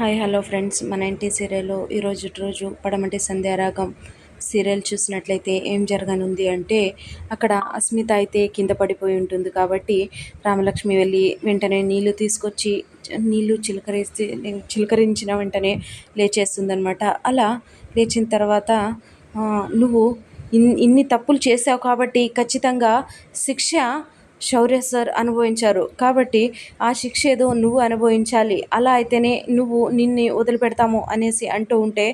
Hi hello friends, మన ఇంటి సీరియల్లో రోజు పడమటి సంధ్యారాగం సీరియల్ చూసినట్లయితే ఏం జరగనుంది అంటే, అక్కడ అస్మిత అయితే కింద పడిపోయి ఉంటుంది కాబట్టి రామలక్ష్మి వెళ్ళి వెంటనే నీళ్లు తీసుకొచ్చి నీళ్లు చిలకరించిన వెంటనే లేచేస్తుందనమాట. అలా లేచిన తర్వాత నువ్వు ఇన్ని తప్పులు చేసావు కాబట్టి ఖచ్చితంగా శిక్ష శౌర్య సార్ అనుభవించారు కాబట్టి ఆ శిక్ష ఏదో నువ్వు అనుభవించాలి, అలా అయితేనే నిన్ను వదిలిపెడతాము అనేసి అంటూ ఉంటే,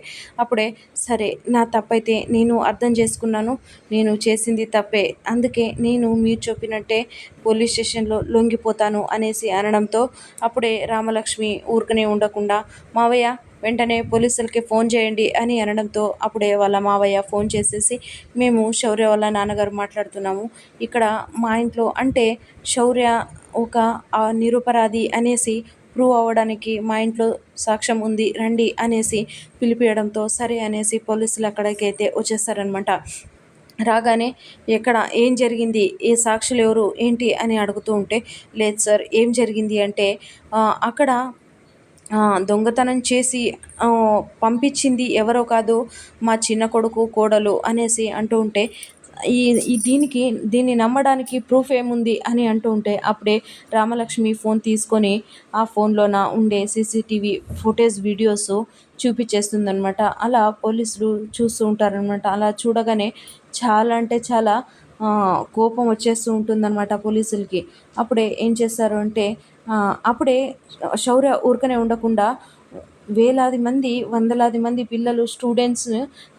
అప్పుడే సరే నా తప్పైతే నేను అర్థం చేసుకున్నాను, నేను చేసింది తప్పే, అందుకే నేను మీరు చెప్పినట్టే పోలీస్ స్టేషన్లో లొంగిపోతాను అనేసి అనడంతో అప్పుడే రామలక్ష్మి ఊరికనే ఉండకుండా మావయ్య వెంటనే పోలీసులకి ఫోన్ చేయండి అని అనడంతో అప్పుడే వాళ్ళ మావయ్య ఫోన్ చేసేసి, మేము శౌర్య వాళ్ళ నాన్నగారు మాట్లాడుతున్నాము, ఇక్కడ మా ఇంట్లో అంటే శౌర్య ఒక నిరపరాధి అనేసి ప్రూవ్ అవ్వడానికి మా ఇంట్లో సాక్ష్యం ఉంది రండి అనేసి పిలిపియడంతో సరే అనేసి పోలీసులు అక్కడికైతే వచ్చేస్తారనమాట. రాగానే ఎక్కడ ఏం జరిగింది, ఏ సాక్షులు ఎవరు ఏంటి అని అడుగుతూ ఉంటే, లేదు సార్ ఏం జరిగింది అంటే అక్కడ దొంగతనం చేసి పంపించింది ఎవరో కాదు మా చిన్న కొడుకు కోడలు అనేసి అంటూ ఉంటే, ఈ ఈ దీన్ని నమ్మడానికి ప్రూఫ్ ఏముంది అని అంటూ ఉంటే అప్పుడే రామలక్ష్మి ఫోన్ తీసుకొని ఆ ఫోన్లోన ఉండే సీసీటీవీ ఫుటేజ్ వీడియోస్ చూపించేస్తుందనమాట. అలా పోలీసులు చూస్తూ ఉంటారనమాట. అలా చూడగానే చాలా అంటే చాలా కోపం వచ్చేస్తూ ఉంటుందన్నమాట పోలీసులకి. అప్పుడే ఏం చేస్తారు అంటే అప్పుడే శౌర్య ఊరికనే ఉండకుండా వేలాది మంది వందలాది మంది పిల్లలు స్టూడెంట్స్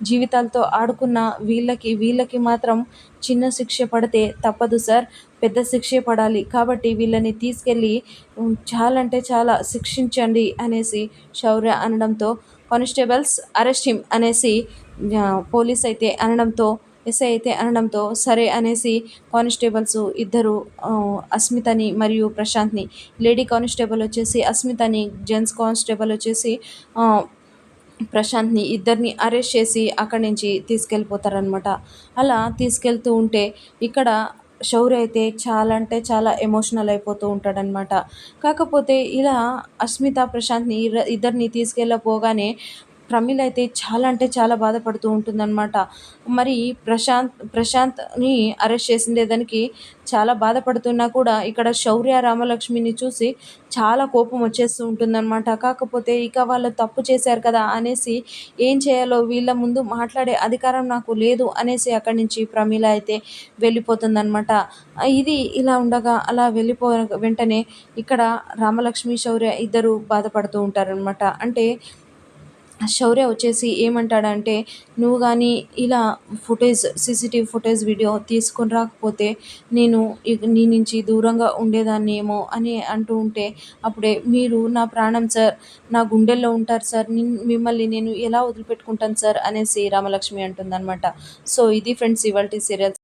జీవితాలతో ఆడుకున్న వీళ్ళకి మాత్రం చిన్న శిక్ష పడితే తప్పదు సార్, పెద్ద శిక్షే పడాలి, కాబట్టి వీళ్ళని తీసుకెళ్ళి చాలా అంటే చాలా శిక్షించండి అనేసి శౌర్య అనడంతో, కానిస్టేబుల్స్ అరెస్ట్ హిమ్ అనేసి పోలీస్ అయితే అనడంతో, ఎస్ఐ అయితే అనడంతో సరే అనేసి కానిస్టేబుల్స్ ఇద్దరు అస్మితని మరియు ప్రశాంత్ని, లేడీ కానిస్టేబుల్ వచ్చేసి అస్మితని, జెంట్స్ కానిస్టేబుల్ వచ్చేసి ప్రశాంత్ని ఇద్దరిని అరెస్ట్ చేసి అక్కడి నుంచి తీసుకెళ్ళిపోతారనమాట. అలా తీసుకెళ్తూ ఉంటే ఇక్కడ శౌర్య అయితే చాలా అంటే చాలా ఎమోషనల్ అయిపోతూ ఉంటాడనమాట. కాకపోతే ఇలా అస్మిత ప్రశాంత్ని ఇద్దరిని తీసుకెళ్ళపోగానే ప్రమీల అయితే చాలా అంటే చాలా బాధపడుతూ ఉంటుందన్నమాట. మరి ప్రశాంత్ని అరెస్ట్ చేసిందే దానికి చాలా బాధపడుతున్నా కూడా ఇక్కడ శౌర్య రామలక్ష్మిని చూసి చాలా కోపం వచ్చేస్తూ ఉంటుందన్నమాట. కాకపోతే ఇక వాళ్ళు తప్పు చేశారు కదా అనేసి ఏం చేయాలో వీళ్ళ ముందు మాట్లాడే అధికారం నాకు లేదు అనేసి అక్కడి నుంచి ప్రమీల అయితే వెళ్ళిపోతుందన్నమాట. ఇది ఇలా ఉండగా అలా వెంటనే ఇక్కడ రామలక్ష్మి శౌర్య ఇద్దరు బాధపడుతూ ఉంటారనమాట. అంటే శౌర్య వచ్చేసి ఏమంటాడంటే, నువ్వు కానీ ఇలా సీసీటీవీ ఫుటేజ్ వీడియో తీసుకొని రాకపోతే నేను నీ నుంచి దూరంగా ఉండేదాన్నేమో అని అంటూ ఉంటే, అప్పుడే మీరు నా ప్రాణం సార్, నా గుండెల్లో ఉంటారు సార్, మిమ్మల్ని నేను ఎలా వదిలిపెట్టుకుంటాను సార్ అనేసి రామలక్ష్మి అంటుందన్నమాట. సో ఇది ఫ్రెండ్స్ ఇవాల్టి సీరియల్.